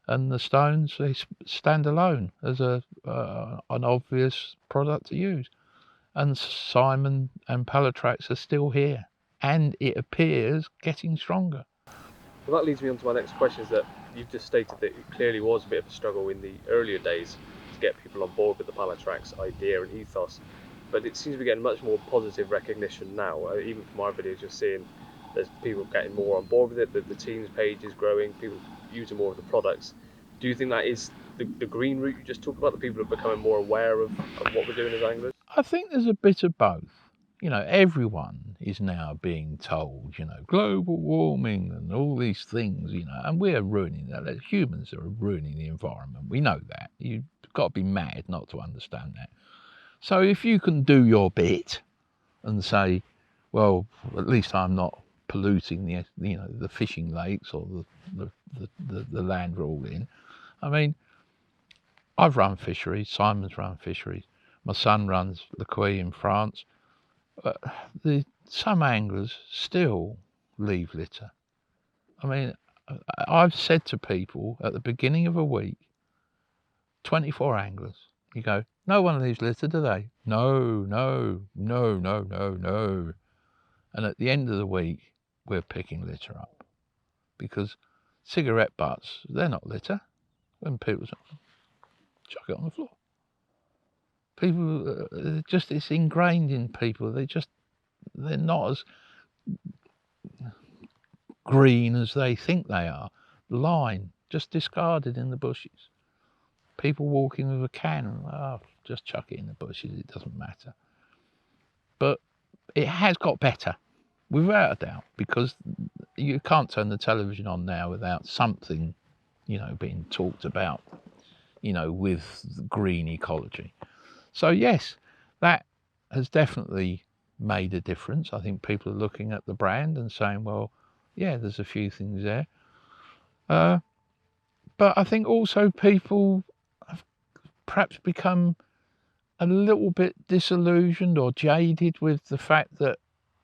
and the stones, they stand alone as an obvious product to use. And Simon and Pallatrax are still here, and it appears getting stronger. Well, that leads me on to my next question, is that you've just stated that it clearly was a bit of a struggle in the earlier days to get people on board with the Pallatrax idea and ethos, but it seems to be getting much more positive recognition now. Even from our videos, you're seeing there's people getting more on board with it, the team's page is growing, people using more of the products. Do you think that is the green route you just talked about, that people are becoming more aware of what we're doing as anglers? I think there's a bit of both. Everyone is now being told, global warming and all these things, and we're ruining that. Humans are ruining the environment. We know that. You've got to be mad not to understand that. So if you can do your bit and say, well, at least I'm not polluting the fishing lakes or the land we're all in. I mean, I've run fisheries. Simon's run fisheries. My son runs Le Quay in France. Some anglers still leave litter. I mean, I've said to people at the beginning of a week, 24 anglers, you go, no one leaves litter, do they? No. And at the end of the week, we're picking litter up, because cigarette butts, they're not litter. When people say, chuck it on the floor. People, it's ingrained in people. They're not as green as they think they are. Line, just discarded in the bushes. People walking with a can, just chuck it in the bushes, it doesn't matter. But it has got better, without a doubt, because you can't turn the television on now without something, being talked about, with green ecology. So yes, that has definitely made a difference. I think people are looking at the brand and saying, well, yeah, there's a few things there. But I think also people have perhaps become a little bit disillusioned or jaded with the fact that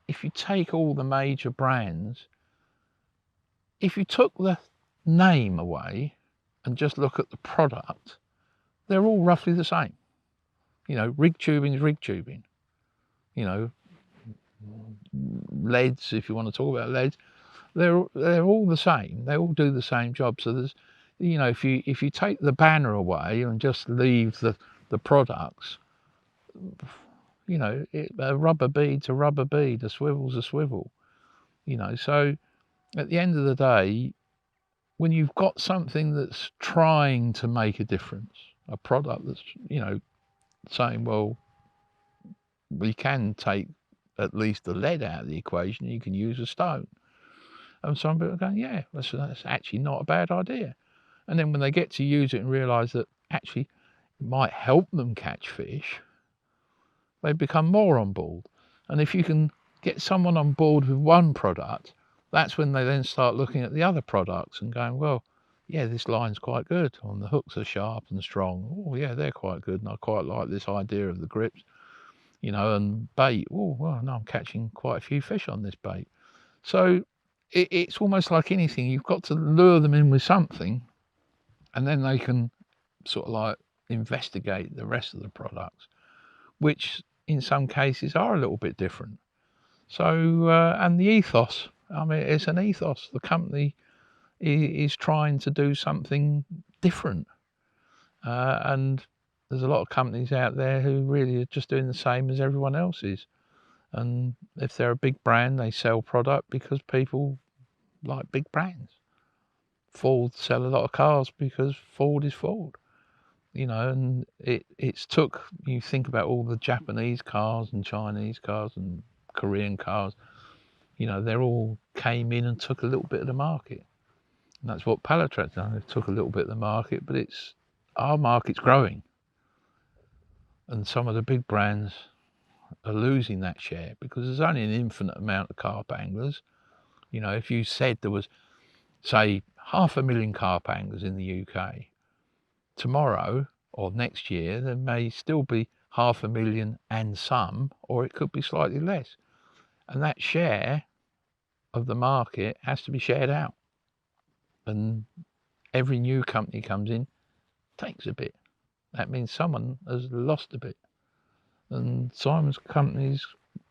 if you take all the major brands, if you took the name away and just look at the product, they're all roughly the same. Rig tubing is rig tubing. Leads, if you want to talk about leads, they're all the same. They all do the same job. So there's, if you take the banner away and just leave the products, a rubber bead's a rubber bead, a swivel's a swivel. So at the end of the day, when you've got something that's trying to make a difference, a product that's, saying, well, we can take at least the lead out of the equation, you can use a stone. And some people are going, yeah, that's actually not a bad idea. And then when they get to use it and realise that actually it might help them catch fish, they become more on board. And if you can get someone on board with one product, that's when they then start looking at the other products and going, well, yeah, this line's quite good, and the hooks are sharp and strong. Oh yeah, they're quite good, and I quite like this idea of the grips. And bait, oh, well, no, I'm catching quite a few fish on this bait. So it's almost like anything. You've got to lure them in with something, and then they can sort of like investigate the rest of the products, which in some cases are a little bit different. So, and the ethos, I mean, it's an ethos. The company is trying to do something different. And there's a lot of companies out there who really are just doing the same as everyone else is. And if they're a big brand, they sell product because people like big brands. Ford sell a lot of cars because Ford is Ford. And it's took, you think about all the Japanese cars and Chinese cars and Korean cars, they all came in and took a little bit of the market. And that's what Pallatrax done. They took a little bit of the market, but our market's growing. And some of the big brands are losing that share because there's only an infinite amount of carp anglers. You know, if you said there was, say, 500,000 carp anglers in the UK, tomorrow or next year there may still be 500,000 and some, or it could be slightly less. And that share of the market has to be shared out. And every new company comes in, takes a bit. That means someone has lost a bit. And Simon's company's,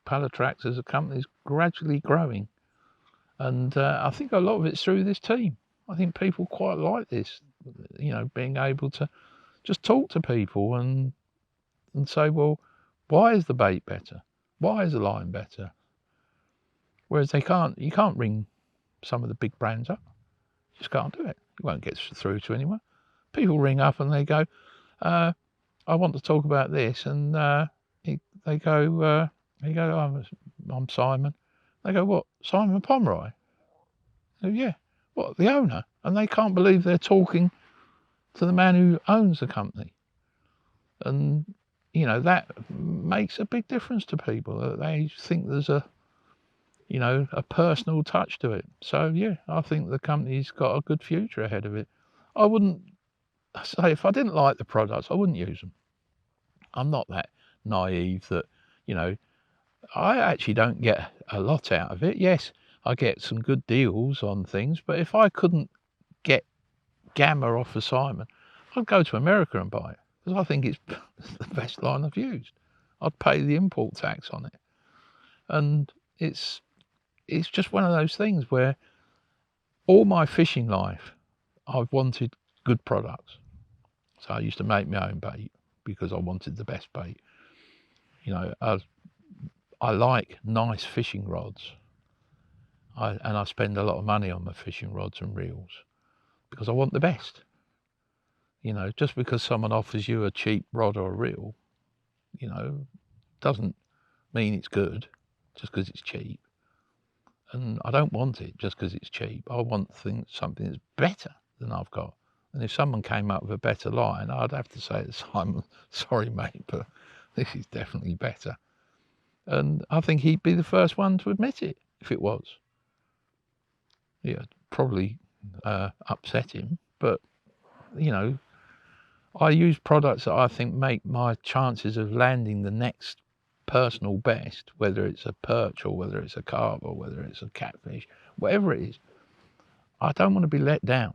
Pallatrax as a company, is gradually growing. And I think a lot of it's through this team. I think people quite like this, you know, being able to just talk to people and say, well, why is the bait better? Why is the line better? Whereas you can't ring some of the big brands up. You just can't do it. You won't get through to anyone. People ring up and they go, I want to talk about this. And they go, I'm Simon. They go, what, Simon Pomeroy? I go, yeah. What, the owner? And they can't believe they're talking to the man who owns the company. And, you know, that makes a big difference to people. They think there's a personal touch to it. So, yeah, I think the company's got a good future ahead of it. I wouldn't say, if I didn't like the products, I wouldn't use them. I'm not that naive that, you know, I actually don't get a lot out of it. Yes, I get some good deals on things, but if I couldn't get Gamma off of Simon, I'd go to America and buy it because I think it's the best line I've used. I'd pay the import tax on it. And it's just one of those things where all my fishing life, I've wanted good products. So I used to make my own bait because I wanted the best bait. You know, I like nice fishing rods. I spend a lot of money on my fishing rods and reels because I want the best. You know, just because someone offers you a cheap rod or reel, you know, doesn't mean it's good just because it's cheap. And I don't want it just because it's cheap. I want something that's better than I've got. And if someone came up with a better line, I'd have to say to Simon, sorry mate, but this is definitely better. And I think he'd be the first one to admit it if it was. Yeah, probably upset him, but you know, I use products that I think make my chances of landing the next personal best, whether it's a perch or whether it's a carp or whether it's a catfish, whatever it is. I don't want to be let down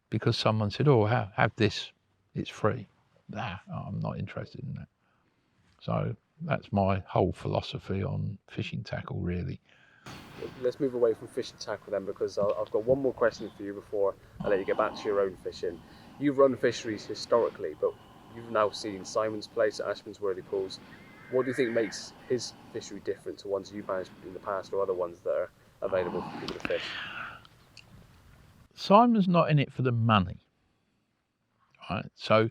because someone said, oh, have this, it's free. I'm not interested in that. So that's my whole philosophy on fishing tackle, really. Let's move away from fishing tackle then, because I've got one more question for you before I let you get back to your own fishing. You've run fisheries historically, but you've now seen Simon's place at Ashman's Worthy Pools. What do you think makes his fishery different to ones you've managed in the past or other ones that are available for people to fish? Simon's not in it for the money, right? So,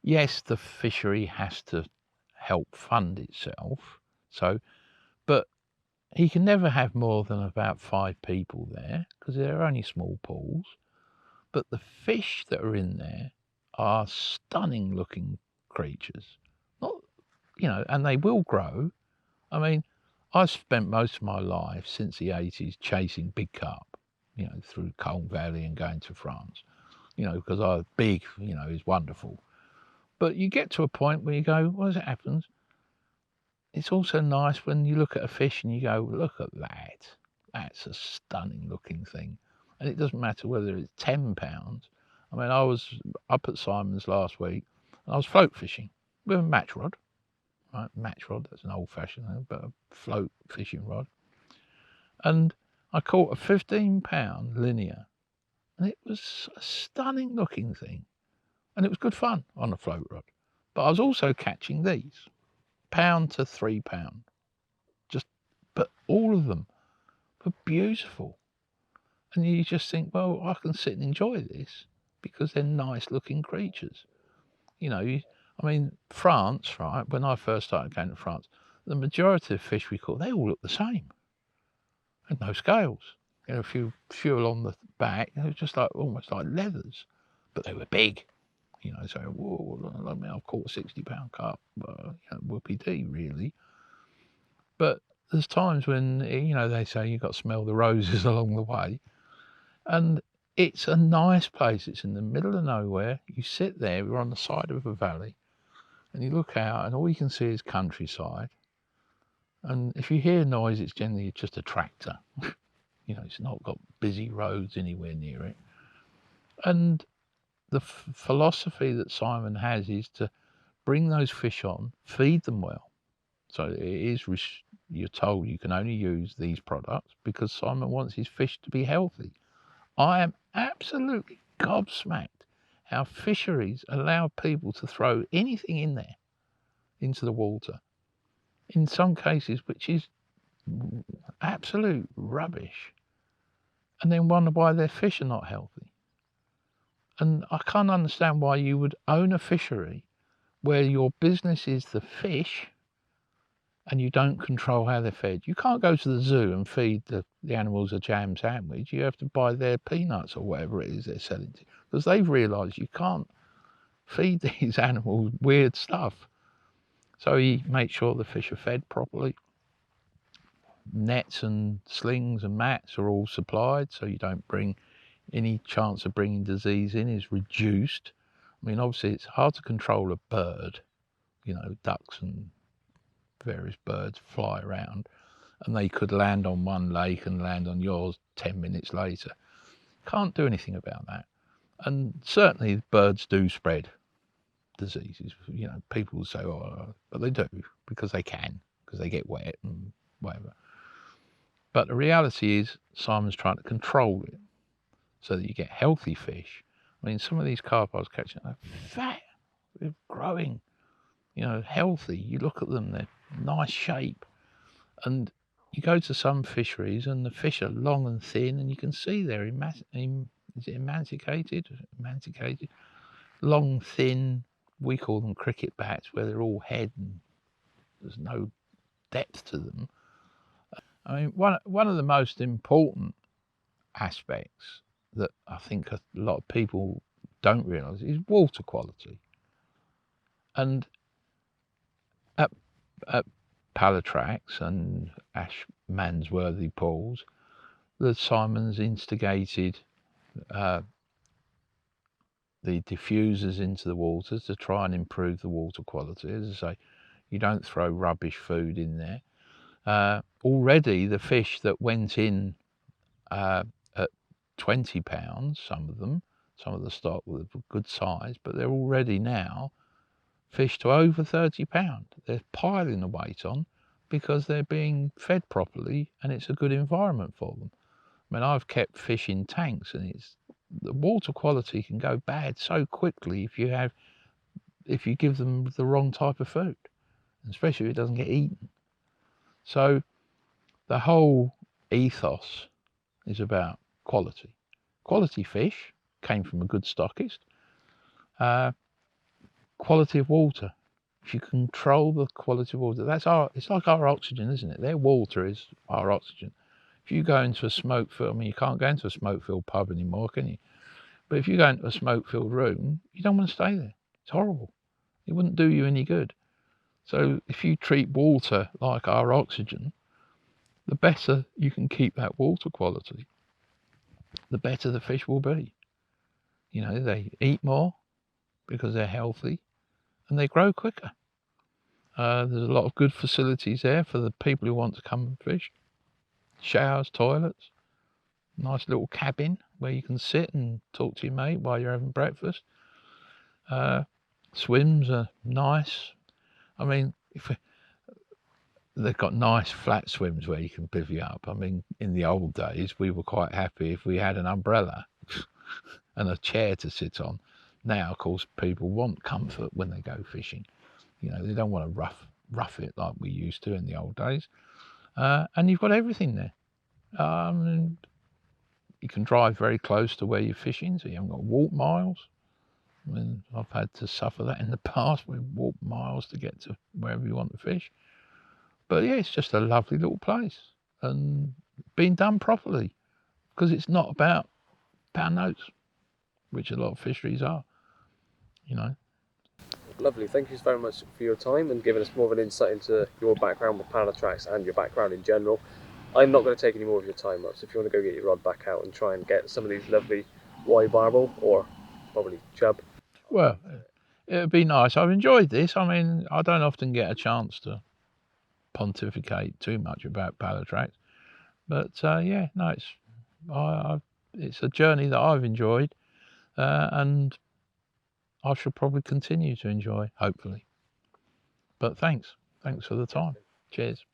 yes, the fishery has to help fund itself. So, but he can never have more than about 5 people there because they're only small pools. But the fish that are in there are stunning looking creatures. Not, you know, and they will grow. I mean, I've spent most of my life since the 80s chasing big carp, you know, through Colne Valley and going to France, you know, because big, you know, is wonderful. But you get to a point where you go, well, as it happens, it's also nice when you look at a fish and you go, look at that. That's a stunning looking thing. And it doesn't matter whether it's 10 pounds. I mean, I was up at Simon's last week and I was float fishing with a match rod. Right, match rod, that's an old fashioned thing, but a float fishing rod. And I caught a 15-pound linear. And it was a stunning looking thing. And it was good fun on a float rod. But I was also catching these. £1 to £3. But all of them were beautiful. And you just think, well, I can sit and enjoy this because they're nice looking creatures. You know, I mean, France, right, when I first started going to France, the majority of fish we caught, they all look the same. Had no scales. a few along the back. They were just like almost like leathers, but they were big. So whoa, I mean, I've caught a 60-pound carp, whoopee dee really. But there's times when they say you've got to smell the roses along the way, and it's a nice place. It's in the middle of nowhere. You sit there. We're on the side of a valley, and you look out, and all you can see is countryside. And if you hear noise, it's generally just a tractor. It's not got busy roads anywhere near it. And the philosophy that Simon has is to bring those fish on, feed them well. So it is, you're told you can only use these products because Simon wants his fish to be healthy. I am absolutely gobsmacked how fisheries allow people to throw anything in there, into the water, in some cases, which is absolute rubbish, and then wonder why their fish are not healthy. And I can't understand why you would own a fishery where your business is the fish and you don't control how they're fed. You can't go to the zoo and feed the animals a jam sandwich. You have to buy their peanuts or whatever it is they're selling to, because they've realised you can't feed these animals weird stuff. So he makes sure the fish are fed properly. Nets and slings and mats are all supplied, so you don't bring any chance of bringing disease in is reduced. I mean, obviously it's hard to control a bird. Ducks and various birds fly around, and they could land on one lake and land on yours 10 minutes later. Can't do anything about that. And certainly birds do spread diseases. People will say, oh, but they do, because they get wet and whatever. But the reality is Simon's trying to control it so that you get healthy fish. I mean, some of these carp I was catching are fat, they're growing, healthy. You look at them, they're nice shape. And you go to some fisheries and the fish are long and thin, and you can see they're emaciated, long, thin. We call them cricket bats, where they're all head and there's no depth to them. I mean, one of the most important aspects that I think a lot of people don't realise is water quality. And at Pallatrax and Ashmansworthy pools, the Simons instigated the diffusers into the water to try and improve the water quality. As I say, you don't throw rubbish food in there. Already the fish that went in at 20 pounds, some of the stock were good size, but they're already now fish to over 30 pounds. They're piling the weight on because they're being fed properly and it's a good environment for them. I mean, I've kept fish in tanks, and the water quality can go bad so quickly if you give them the wrong type of food, especially if it doesn't get eaten. So the whole ethos is about quality. Quality fish came from a good stockist. Quality of water. If you control the quality of water, it's like our oxygen, isn't it? Their water is our oxygen. If you go into a smoke-filled, I mean, you can't go into a smoke-filled pub anymore, can you? But if you go into a smoke-filled room, you don't want to stay there. It's horrible. It wouldn't do you any good. So if you treat water like our oxygen, the better you can keep that water quality, the better the fish will be. They eat more because they're healthy, and they grow quicker. There's a lot of good facilities there for the people who want to come and fish. Showers, toilets, nice little cabin where you can sit and talk to your mate while you're having breakfast. Swims are nice. I mean, they've got nice flat swims where you can bivvy up. I mean, in the old days, we were quite happy if we had an umbrella and a chair to sit on. Now, of course, people want comfort when they go fishing. They don't want to rough it like we used to in the old days. And you've got everything there. You can drive very close to where you're fishing, so you haven't got to walk miles. I mean, I've had to suffer that in the past. We've walked miles to get to wherever you want to fish. But yeah, it's just a lovely little place and being done properly. because it's not about pound notes, which a lot of fisheries are, you know. Lovely. Thank you very much for your time and giving us more of an insight into your background with Pallatrax and your background in general. I'm not going to take any more of your time up, so if you want to go get your rod back out and try and get some of these lovely Y barbel or probably chub. Well, it would be nice. I've enjoyed this. I mean, I don't often get a chance to pontificate too much about Pallatrax, but yeah, no, it's a journey that I've enjoyed, and I shall probably continue to enjoy, hopefully. But thanks for the time. Cheers.